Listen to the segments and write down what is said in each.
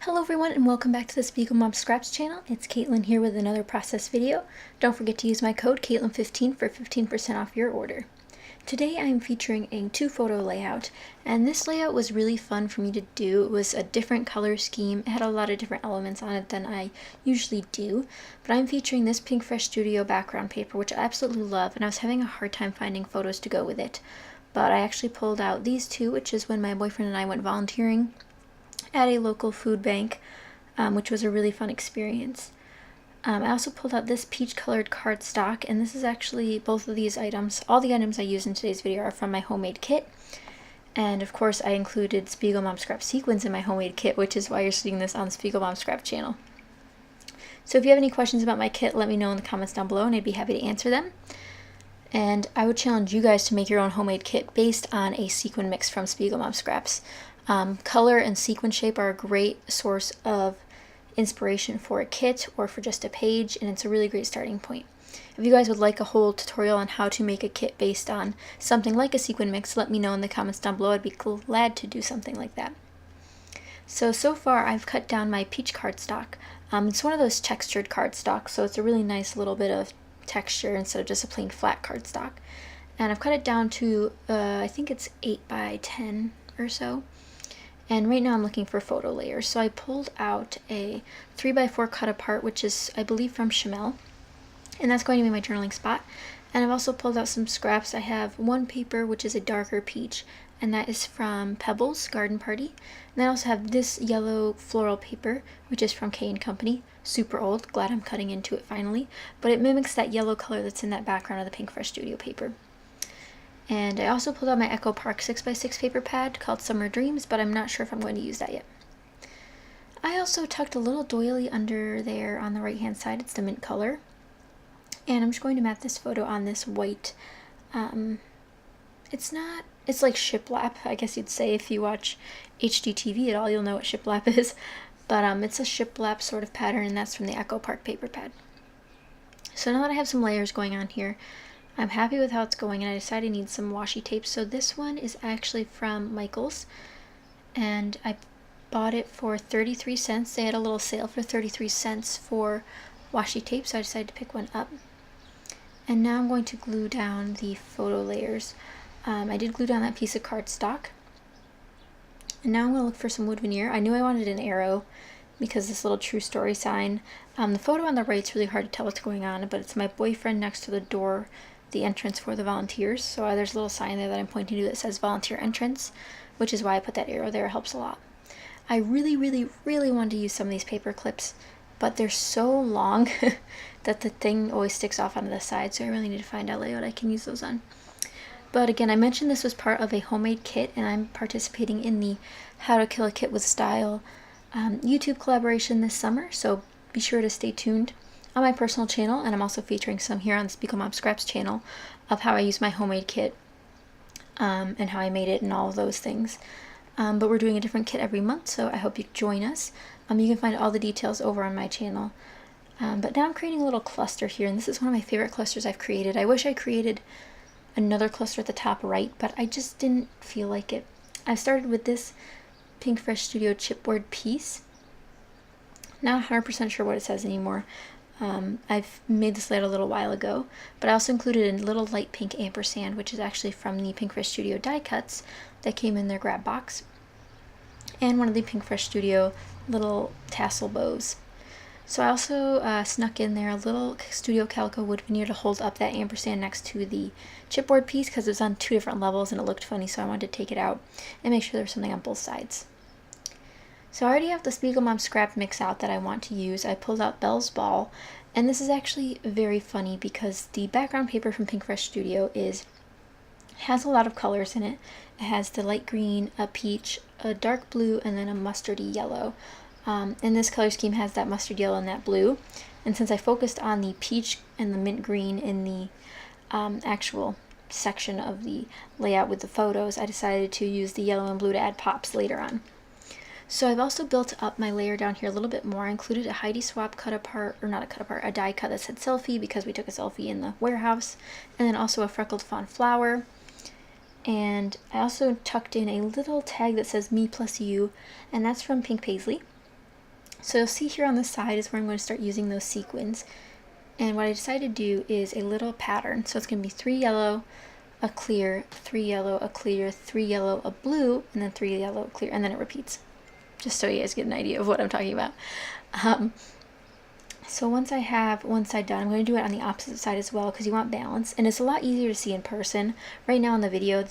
Hello everyone and welcome back to the Spiegel Mom Scraps channel. It's Katelyn here with another process video. Don't forget to use my code Katelyn15 for 15% off your order. Today I'm featuring a 2-photo layout, and this layout was really fun for me to do. It was a different color scheme. It had a lot of different elements on it than I usually do, but I'm featuring this Pink Fresh Studio background paper, which I absolutely love, and I was having a hard time finding photos to go with it. But I actually pulled out these two, which is when my boyfriend and I went volunteering at a local food bank, which was a really fun experience. I also pulled out this peach colored cardstock, and this is actually both of these items. All the items I use in today's video are from my homemade kit, and of course I included Spiegel Mom Scrap sequins in my homemade kit, which is why you're seeing this on the Spiegel Mom Scrap channel. So if you have any questions about my kit, let me know in the comments down below and I'd be happy to answer them. And I would challenge you guys to make your own homemade kit based on a sequin mix from Spiegel Mom Scraps. Color and sequin shape are a great source of inspiration for a kit or for just a page, and it's a really great starting point. If you guys would like a whole tutorial on how to make a kit based on something like a sequin mix, let me know in the comments down below. I'd be glad to do something like that. So far I've cut down my peach cardstock. It's one of those textured cardstocks, so it's a really nice little bit of texture instead of just a plain flat cardstock. And I've cut it down to, I think it's 8 by 10 or so. And right now I'm looking for photo layers. So I pulled out a 3x4 cut apart, which is, I believe, from Chamel. And that's going to be my journaling spot. And I've also pulled out some scraps. I have one paper, which is a darker peach, and that is from Pebbles Garden Party. And then I also have this yellow floral paper, which is from K & Company. Super old. Glad I'm cutting into it finally. But it mimics that yellow color that's in that background of the Pink Fresh Studio paper. And I also pulled out my Echo Park 6x6 paper pad called Summer Dreams, but I'm not sure if I'm going to use that yet. I also tucked a little doily under there on the right hand side. It's the mint color. And I'm just going to mat this photo on this white, it's like shiplap, I guess you'd say. If you watch HGTV at all, you'll know what shiplap is. But it's a shiplap sort of pattern, and that's from the Echo Park paper pad. So now that I have some layers going on here, I'm happy with how it's going, and I decided I need some washi tape. So this one is actually from Michaels, and I bought it for 33 cents. They had a little sale for 33 cents for washi tape, so I decided to pick one up. And now I'm going to glue down the photo layers. I did glue down that piece of cardstock. And now I'm going to look for some wood veneer. I knew I wanted an arrow because this little true story sign. The photo on the right is really hard to tell what's going on, but it's my boyfriend next to the door, the entrance for the volunteers. So there's a little sign there that I'm pointing to that says volunteer entrance, which is why I put that arrow there. It helps a lot. I really wanted to use some of these paper clips, but they're so long that the thing always sticks off onto the side, so I really need to find out layout I can use those on. But again, I mentioned this was part of a homemade kit, and I'm participating in the How to Kill a Kit with Style YouTube collaboration this summer, so be sure to stay tuned on my personal channel, and I'm also featuring some here on the Spiegel Mom Scraps channel of how I use my homemade kit and how I made it and all of those things. But we're doing a different kit every month, so I hope you join us. You can find all the details over on my channel. But now I'm creating a little cluster here, and this is one of my favorite clusters I've created. I wish I created another cluster at the top right, but I just didn't feel like it. I started with this Pink Fresh Studio chipboard piece. Not 100% sure what it says anymore. I've made this layout a little while ago, but I also included a little light pink ampersand, which is actually from the Pink Fresh Studio die cuts that came in their grab box, and one of the Pink Fresh Studio little tassel bows. So I also snuck in there a little Studio Calico wood veneer to hold up that ampersand next to the chipboard piece, because it was on 2 different levels and it looked funny, so I wanted to take it out and make sure there was something on both sides. So I already have the Spiegel Mom Scrap mix out that I want to use. I pulled out Belle's Ball, and this is actually very funny because the background paper from Pink Fresh Studio has a lot of colors in it. It has the light green, a peach, a dark blue, and then a mustardy yellow. And this color scheme has that mustard yellow and that blue. And since I focused on the peach and the mint green in the actual section of the layout with the photos, I decided to use the yellow and blue to add pops later on. So I've also built up my layer down here a little bit more. I included a Heidi Swap cut apart, or not a cut apart, a die cut that said selfie because we took a selfie in the warehouse, and then also a freckled fawn flower. And I also tucked in a little tag that says me plus you, and that's from Pink Paisley. So you'll see here on the side is where I'm going to start using those sequins. And what I decided to do is a little pattern. So it's going to be 3 yellow, a clear, 3 yellow, a clear, 3 yellow, a blue, and then 3 yellow, clear, and then it repeats. Just so you guys get an idea of what I'm talking about. So once I have one side done, I'm going to do it on the opposite side as well because you want balance. And it's a lot easier to see in person. Right now in the video,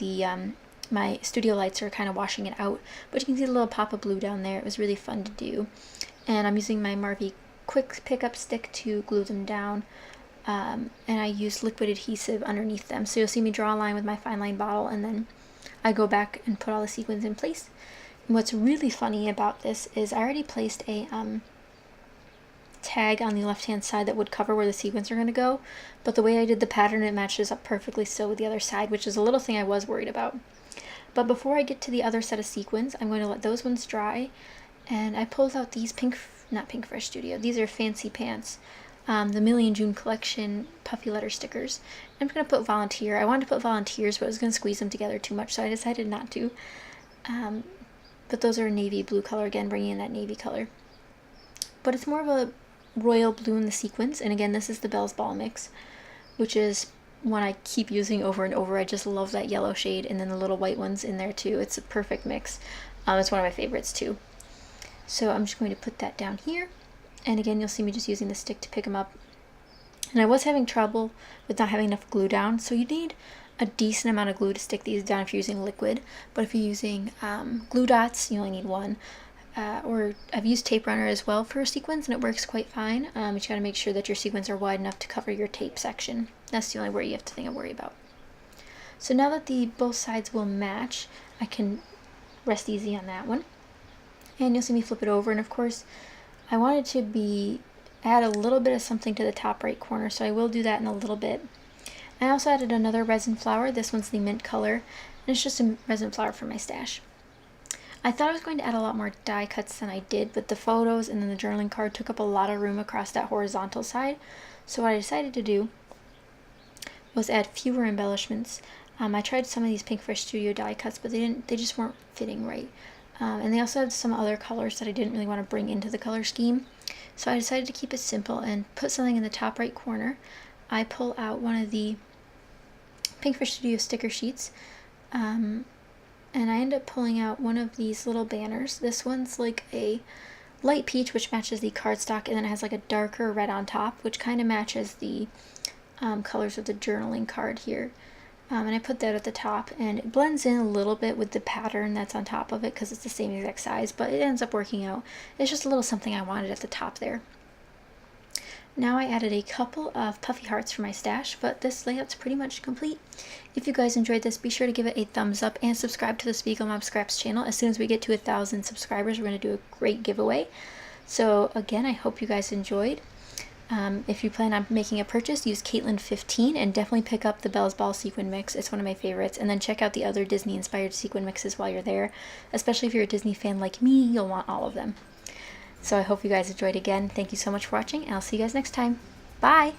my studio lights are kind of washing it out, but you can see the little pop of blue down there. It was really fun to do. And I'm using my Marvy quick pickup stick to glue them down. And I use liquid adhesive underneath them. So you'll see me draw a line with my fine line bottle, and then I go back and put all the sequins in place. And what's really funny about this is I already placed a tag on the left hand side that would cover where the sequins are going to go, but the way I did the pattern, it matches up perfectly still with the other side, which is a little thing I was worried about. But before I get to the other set of sequins, I'm going to let those ones dry, and I pulled out these not Pink Fresh Studio, these are Fancy Pants, the Million June collection puffy letter stickers. I'm going to put volunteer. I wanted to put volunteers, but I was going to squeeze them together too much, so I decided not to. But those are a navy blue color, again bringing in that navy color. But it's more of a royal blue in the sequins, and again this is the Bell's Ball mix, which is one I keep using over and over. I just love that yellow shade, and then the little white ones in there too. It's a perfect mix. It's one of my favorites too. So I'm just going to put that down here, and again you'll see me just using the stick to pick them up. And I was having trouble with not having enough glue down, so you need a decent amount of glue to stick these down if you're using liquid, but if you're using glue dots, you only need one. Or I've used tape runner as well for sequins, and it works quite fine. You just got to make sure that your sequins are wide enough to cover your tape section. That's the only where you have to worry about. So now that both sides will match, I can rest easy on that one. And you'll see me flip it over, and of course I wanted to add a little bit of something to the top right corner, so I will do that in a little bit. I also added another resin flower. This one's the mint color, and it's just a resin flower for my stash. I thought I was going to add a lot more die cuts than I did, but the photos and then the journaling card took up a lot of room across that horizontal side. So what I decided to do was add fewer embellishments. I tried some of these Pink Fresh Studio die cuts, but they just weren't fitting right. And they also had some other colors that I didn't really want to bring into the color scheme. So I decided to keep it simple and put something in the top right corner. I pull out one of the Pink Fresh Studio sticker sheets, and I end up pulling out one of these little banners. This one's like a light peach, which matches the cardstock, and then it has like a darker red on top, which kind of matches the colors of the journaling card here. And I put that at the top, and it blends in a little bit with the pattern that's on top of it because it's the same exact size, but it ends up working out. It's just a little something I wanted at the top there. Now I added a couple of puffy hearts for my stash, but this layout's pretty much complete. If you guys enjoyed this, be sure to give it a thumbs up and subscribe to the Spiegel Mom Scraps channel. As soon as we get to 1,000 subscribers, we're going to do a great giveaway. So again, I hope you guys enjoyed. If you plan on making a purchase, use Katelyn15 and definitely pick up the Bell's Ball sequin mix. It's one of my favorites. And then check out the other Disney-inspired sequin mixes while you're there. Especially if you're a Disney fan like me, you'll want all of them. So I hope you guys enjoyed again. Thank you so much for watching, and I'll see you guys next time. Bye!